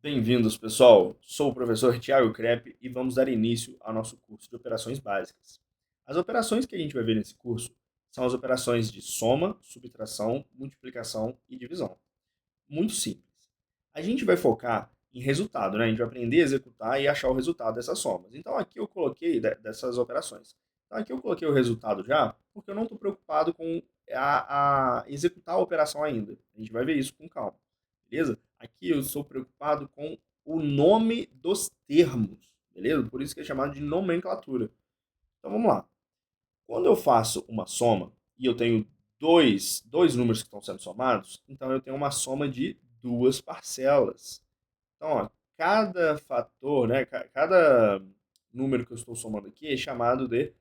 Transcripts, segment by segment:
Bem-vindos, pessoal! Sou o professor Thiago Crepe e vamos dar início ao nosso curso de operações básicas. As operações que a gente vai ver nesse curso são as operações de soma, subtração, multiplicação e divisão. Muito simples. A gente vai focar em resultado, né? A gente vai aprender a executar e achar o resultado dessas somas. Então aqui eu coloquei dessas operações. Então aqui eu coloquei o resultado já, porque eu não estou preocupado com a executar a operação ainda. A gente vai ver isso com calma, beleza? Aqui eu estou preocupado com o nome dos termos, beleza? Por isso que é chamado de nomenclatura. Então vamos lá. Quando eu faço uma soma e eu tenho dois números que estão sendo somados, então eu tenho uma soma de duas parcelas. Então, ó, cada fator, né, cada número que eu estou somando aqui é chamado de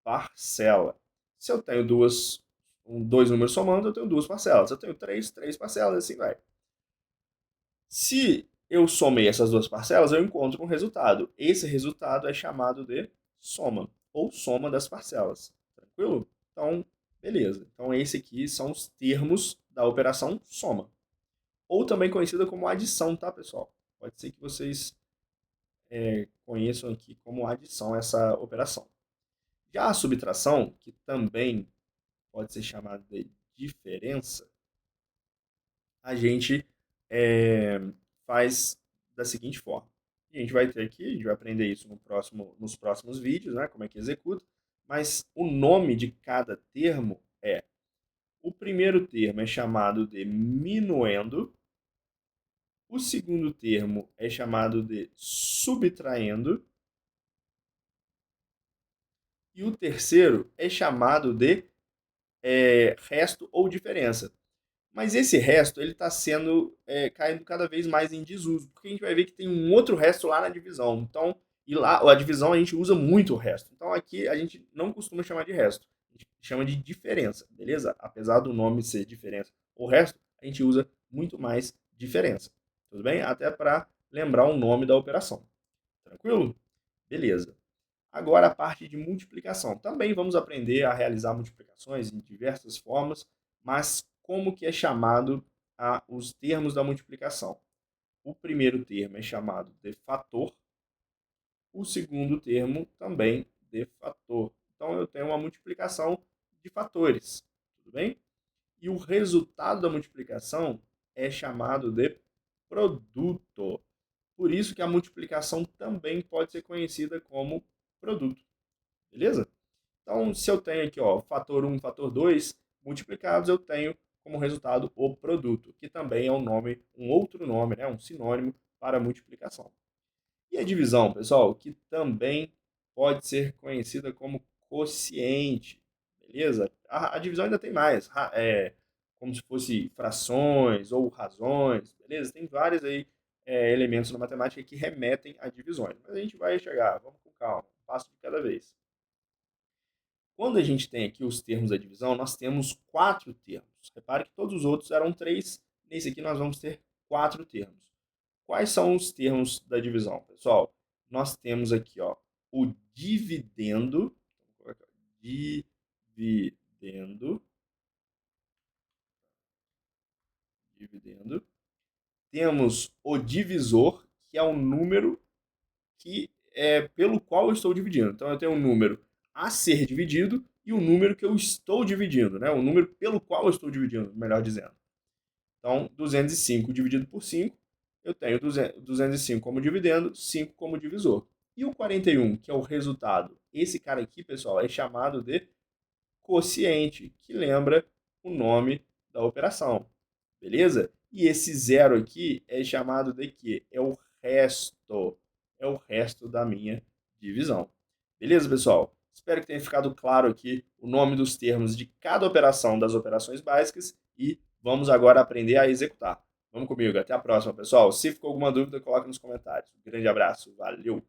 parcela. Se eu tenho dois números somando, eu tenho duas parcelas. Se eu tenho três parcelas, assim vai. Se eu somei essas duas parcelas, eu encontro um resultado. Esse resultado é chamado de soma, ou soma das parcelas. Tranquilo? Então, beleza. Então, esse aqui são os termos da operação soma. Ou também conhecida como adição, tá, pessoal? Pode ser que vocês conheçam aqui como adição essa operação. Já a subtração, que também pode ser chamada de diferença, a gente faz da seguinte forma. A gente vai ter aqui, a gente vai aprender isso nos próximos vídeos, né, como é que executa, mas o nome de cada termo é, o primeiro termo é chamado de minuendo, o segundo termo é chamado de subtraindo, e o terceiro é chamado de resto ou diferença. Mas esse resto ele está sendo caindo cada vez mais em desuso, porque a gente vai ver que tem um outro resto lá na divisão. Então, e lá a divisão a gente usa muito o resto. Então aqui a gente não costuma chamar de resto, a gente chama de diferença, beleza? Apesar do nome ser diferença, o resto a gente usa muito mais diferença, tudo bem? Até para lembrar o nome da operação. Tranquilo? Beleza. Agora a parte de multiplicação. Também vamos aprender a realizar multiplicações em diversas formas, mas como que é chamado os termos da multiplicação? O primeiro termo é chamado de fator, o segundo termo também de fator. Então eu tenho uma multiplicação de fatores, tudo bem? E o resultado da multiplicação é chamado de produto. Por isso que a multiplicação também pode ser conhecida como produto. Beleza? Então, se eu tenho aqui, ó, fator 1, fator 2 multiplicados, eu tenho como resultado o produto, que também é um outro nome, né, um sinônimo para multiplicação. E a divisão, pessoal, que também pode ser conhecida como quociente, beleza? A divisão ainda tem mais, como se fosse frações ou razões, beleza? Tem vários aí elementos na matemática que remetem a divisões, mas a gente vai chegar, vamos com calma, um passo de cada vez. Quando a gente tem aqui os termos da divisão, nós temos quatro termos. Repare que todos os outros eram três, nesse aqui nós vamos ter quatro termos. Quais são os termos da divisão, pessoal? Nós temos aqui, ó, o dividendo, dividendo, dividendo. Temos o divisor, que é o número que é pelo qual eu estou dividindo. Então eu tenho um número a ser dividido e o número que eu estou dividindo, né? O número pelo qual eu estou dividindo, melhor dizendo. Então, 205 dividido por 5, eu tenho 205 como dividendo, 5 como divisor. E o 41, que é o resultado, esse cara aqui, pessoal, é chamado de quociente, que lembra o nome da operação. Beleza? E esse zero aqui é chamado de quê? É o resto. É o resto da minha divisão. Beleza, pessoal? Espero que tenha ficado claro aqui o nome dos termos de cada operação das operações básicas e vamos agora aprender a executar. Vamos comigo. Até a próxima, pessoal. Se ficou alguma dúvida, coloque nos comentários. Um grande abraço. Valeu!